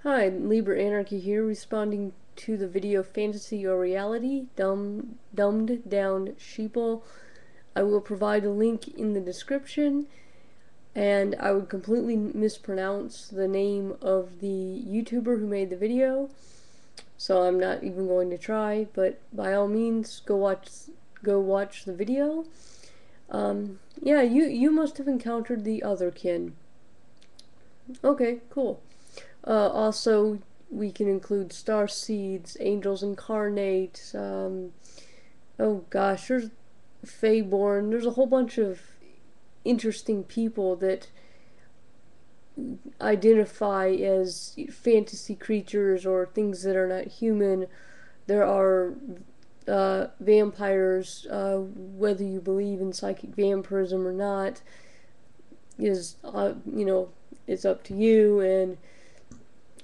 Hi, LiberAnarchy here, responding to the video Fantasy or Reality, Dumbed Down Sheeple. I will provide a link in the description, and I would completely mispronounce the name of the YouTuber who made the video, so I'm not even going to try, but by all means, go watch the video. Yeah, you must have encountered the otherkin. Okay, cool. Also, we can include star seeds, angels incarnate. Oh gosh, there's Feyborn. There's a whole bunch of interesting people that identify as fantasy creatures or things that are not human. There are vampires. Whether you believe in psychic vampirism or not is, it's up to you. And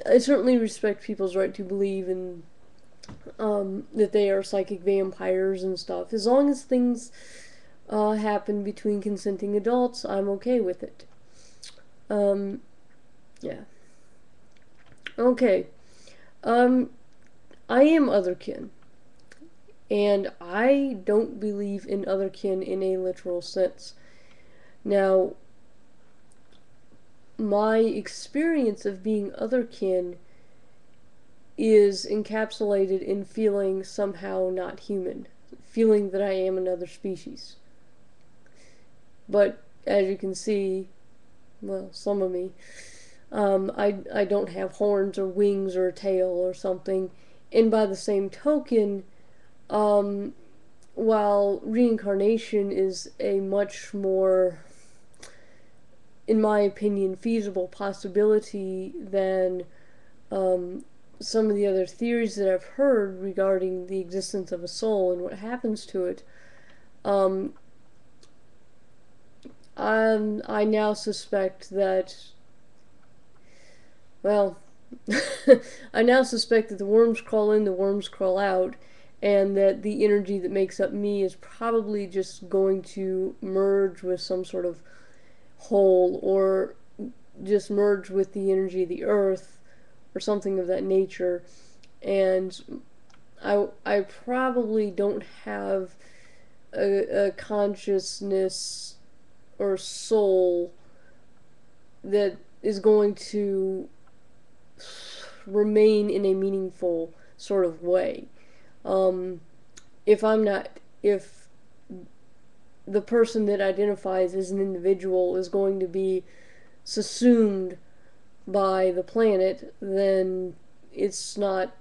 I certainly respect people's right to believe in that they are psychic vampires and stuff. As long as things happen between consenting adults, I'm okay with it. Um, yeah. Okay. Um, I am otherkin, and I don't believe in otherkin in a literal sense. Now, my experience of being otherkin is encapsulated in feeling somehow not human, feeling that I am another species. But as you can see, well, some of me, I don't have horns or wings or a tail or something. And by the same token, um, while reincarnation is a much more, in my opinion, feasible possibility than some of the other theories that I've heard regarding the existence of a soul and what happens to it, um, I now suspect that, well, I now suspect that the worms crawl in, the worms crawl out, and that the energy that makes up me is probably just going to merge with some sort of whole, or just merge with the energy of the earth, or something of that nature. And I probably don't have a consciousness or soul that is going to remain in a meaningful sort of way. Um, if the person that identifies as an individual is going to be subsumed by the planet, then it's not,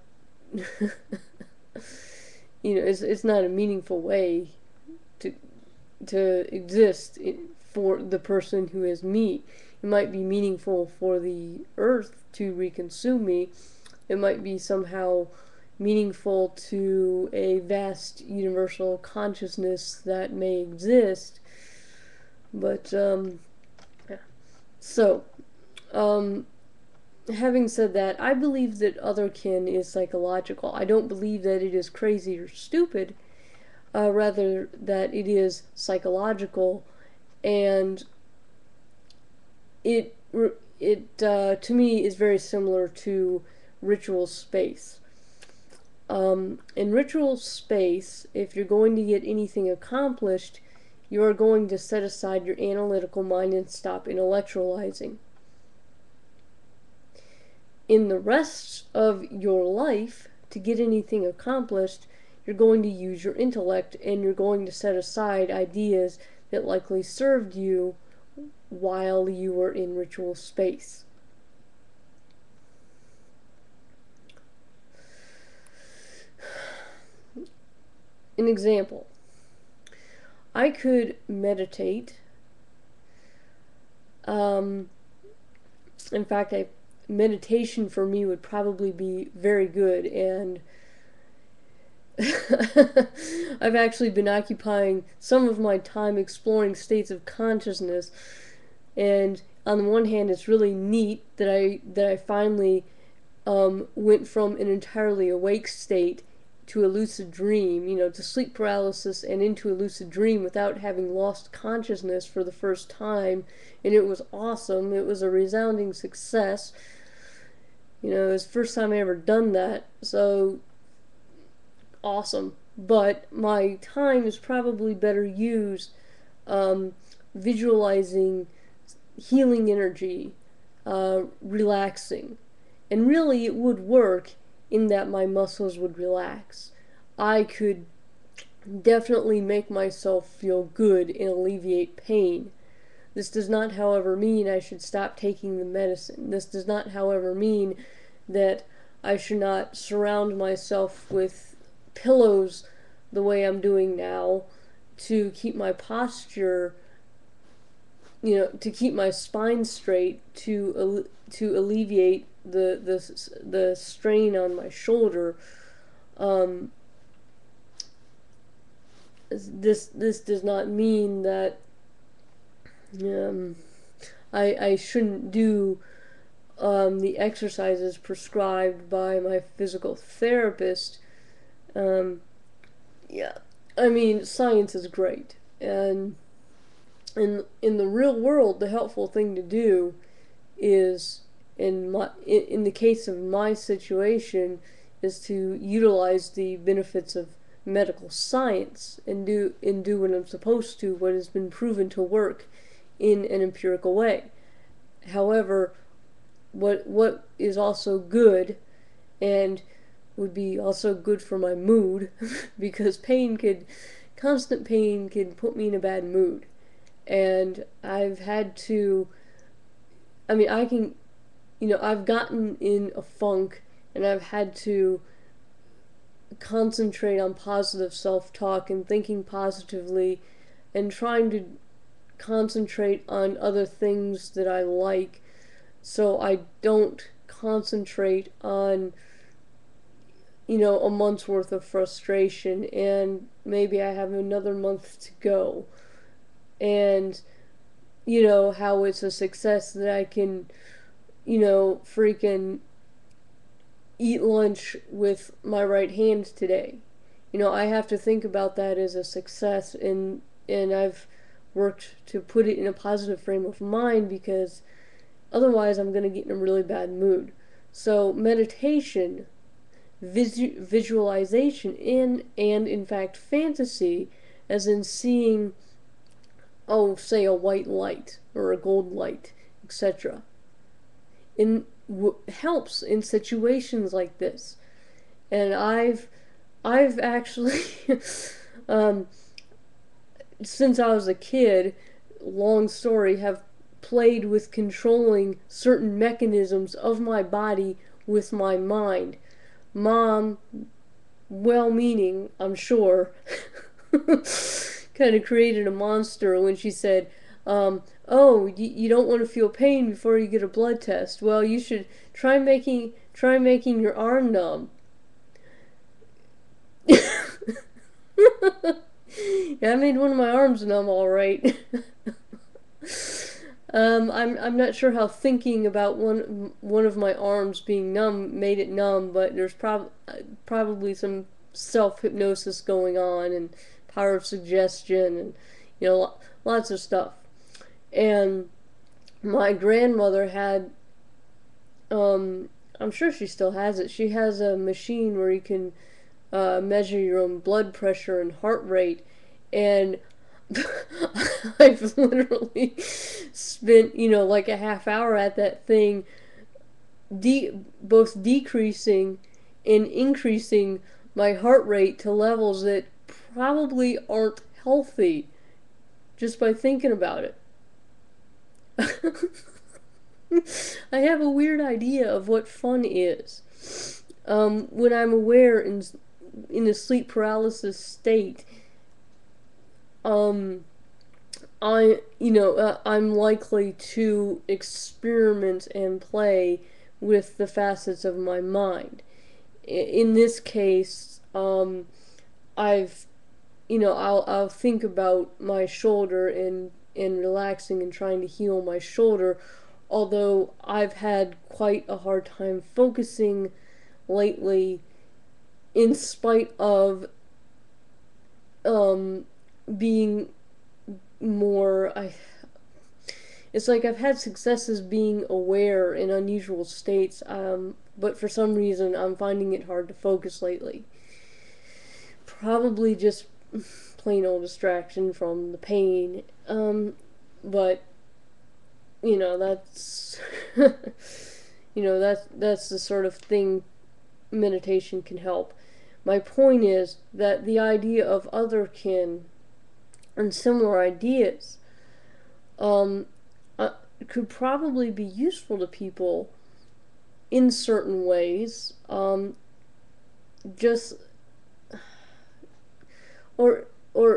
it's not a meaningful way to exist for the person who is me. It might be meaningful for the earth to reconsume me. It might be somehow meaningful to a vast universal consciousness that may exist. But, yeah. So, um, having said that, I believe that otherkin is psychological. I don't believe that it is crazy or stupid, rather that it is psychological, and it to me is very similar to ritual space. In ritual space, if you're going to get anything accomplished, you are going to set aside your analytical mind and stop intellectualizing. In the rest of your life, to get anything accomplished, you're going to use your intellect, and you're going to set aside ideas that likely served you while you were in ritual space. An example: I could meditate. In fact, meditation for me would probably be very good, and I've actually been occupying some of my time exploring states of consciousness. And on the one hand, it's really neat that I finally went from an entirely awake state to a lucid dream, to sleep paralysis and into a lucid dream without having lost consciousness for the first time. And it was awesome. It was a resounding success. You know, it's the first time I ever done that, so awesome. But my time is probably better used um, visualizing healing energy, relaxing. And really, it would work in that my muscles would relax. I could definitely make myself feel good and alleviate pain. This does not, however, mean I should stop taking the medicine. This does not, however, mean that I should not surround myself with pillows the way I'm doing now to keep my posture, to keep my spine straight, to alleviate the strain on my shoulder. Um, this does not mean that um, I shouldn't do the exercises prescribed by my physical therapist. Um, yeah, I mean, science is great, and in the real world, the helpful thing to do is, in the case of my situation, is to utilize the benefits of medical science and do what I'm supposed to, what has been proven to work in an empirical way. However, what is also good and would be also good for my mood because constant pain can put me in a bad mood. And I've had to, I mean, I've gotten in a funk and I've had to concentrate on positive self talk and thinking positively and trying to concentrate on other things that I like so I don't concentrate on, a month's worth of frustration and maybe I have another month to go. And, how it's a success that I can, freaking eat lunch with my right hand today. I have to think about that as a success, and I've worked to put it in a positive frame of mind because otherwise I'm going to get in a really bad mood. So meditation, visualization, and in fact fantasy, as in seeing, say a white light or a gold light, etc. In helps in situations like this. And I've actually um, since I was a kid, long story, have played with controlling certain mechanisms of my body with my mind. Mom, well meaning, I'm sure, kind of created a monster when she said, "Oh, you don't want to feel pain before you get a blood test. Well, you should try making your arm numb." Yeah, I made one of my arms numb, all right. I'm not sure how thinking about one of my arms being numb made it numb, but there's probably some self hypnosis going on and power of suggestion and lots of stuff. And my grandmother had, I'm sure she still has it. She has a machine where you can measure your own blood pressure and heart rate, and I've literally spent, like a half hour at that thing, both decreasing and increasing my heart rate to levels that probably aren't healthy just by thinking about it. I have a weird idea of what fun is. When I'm aware in a sleep paralysis state, um, I'm likely to experiment and play with the facets of my mind. In this case, I've, I'll think about my shoulder and relaxing and trying to heal my shoulder, although I've had quite a hard time focusing lately in spite of being more it's like I've had successes being aware in unusual states, but for some reason I'm finding it hard to focus lately. Probably just plain old distraction from the pain. But that's that's the sort of thing meditation can help. My point is that the idea of otherkin and similar ideas um, could probably be useful to people in certain ways. Just or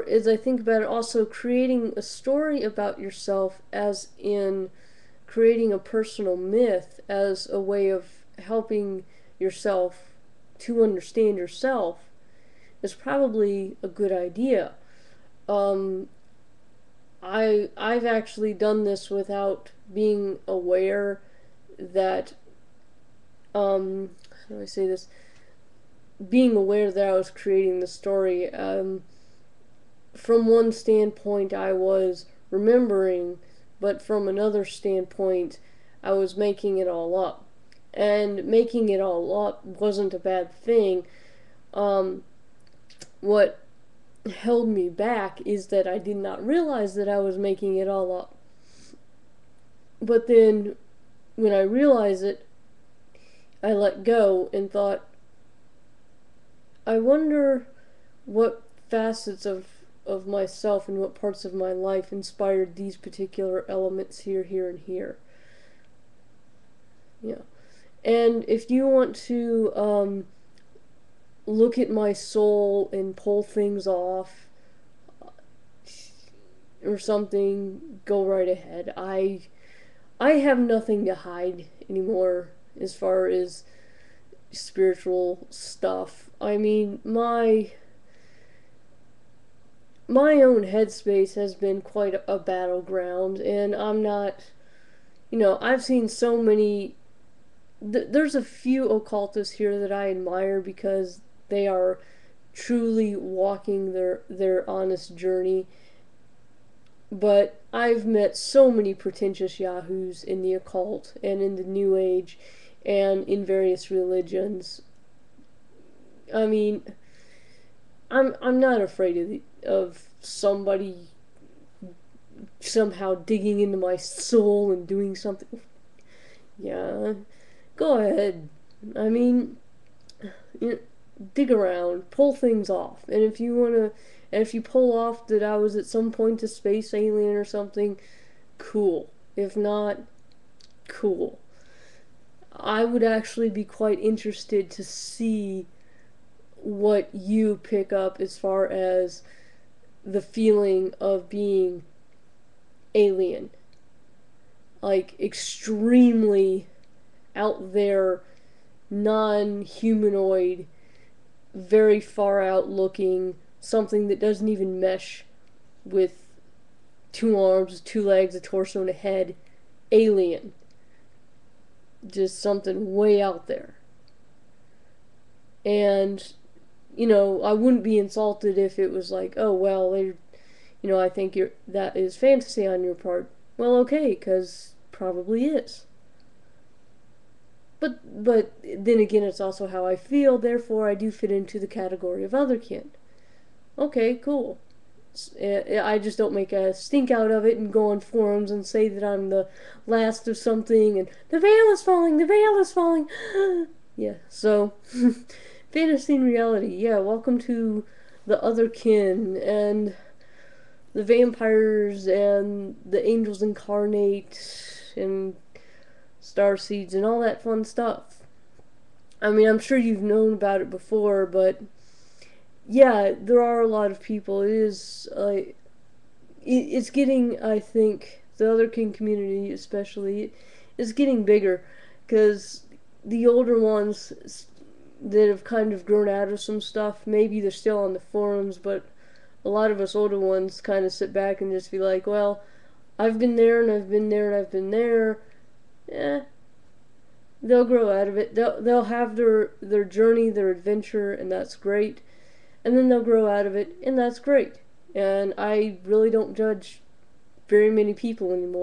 as I think about it, also creating a story about yourself, as in creating a personal myth as a way of helping yourself to understand yourself, is probably a good idea. Um, I've actually done this without being aware that how do I say this? Being aware that I was creating the story. From one standpoint, I was remembering, but from another standpoint, I was making it all up. And making it all up wasn't a bad thing. What held me back is that I did not realize that I was making it all up. But then, when I realized it, I let go and thought, I wonder what facets of myself and what parts of my life inspired these particular elements here, here, and here. Yeah. And if you want to look at my soul and pull things off or something, go right ahead. I have nothing to hide anymore as far as spiritual stuff. I mean, my own headspace has been quite a battleground, and I'm not, I've seen so many. There's a few occultists here that I admire because they are truly walking their honest journey. But I've met so many pretentious yahoos in the occult and in the New Age and in various religions. I mean, I'm not afraid of somebody somehow digging into my soul and doing something. Yeah, go ahead. I mean, dig around, pull things off, and if you pull off that I was at some point a space alien or something, cool. If not, cool. I would actually be quite interested to see what you pick up as far as the feeling of being alien. Like, extremely out there, non-humanoid, very far out looking, something that doesn't even mesh with 2 arms, 2 legs, a torso, and a head. Alien. Just something way out there. And, I wouldn't be insulted if it was like, oh, well, I think that is fantasy on your part. Well, okay, because probably is. But then again, it's also how I feel, therefore I do fit into the category of otherkin. Okay, cool. I just don't make a stink out of it and go on forums and say that I'm the last of something and the veil is falling, the veil is falling. Yeah, so fantasy and reality. Yeah, welcome to the otherkin and the vampires and the angels incarnate and starseeds and all that fun stuff. I mean, I'm sure you've known about it before, but yeah, there are a lot of people. It is it's getting, I think, the otherkin community especially is getting bigger, because the older ones that have kind of grown out of some stuff, maybe they're still on the forums, but a lot of us older ones kind of sit back and just be like, well, I've been there and I've been there and I've been there. Eh, they'll grow out of it. They'll have their journey, their adventure, and that's great. And then they'll grow out of it, and that's great. And I really don't judge very many people anymore.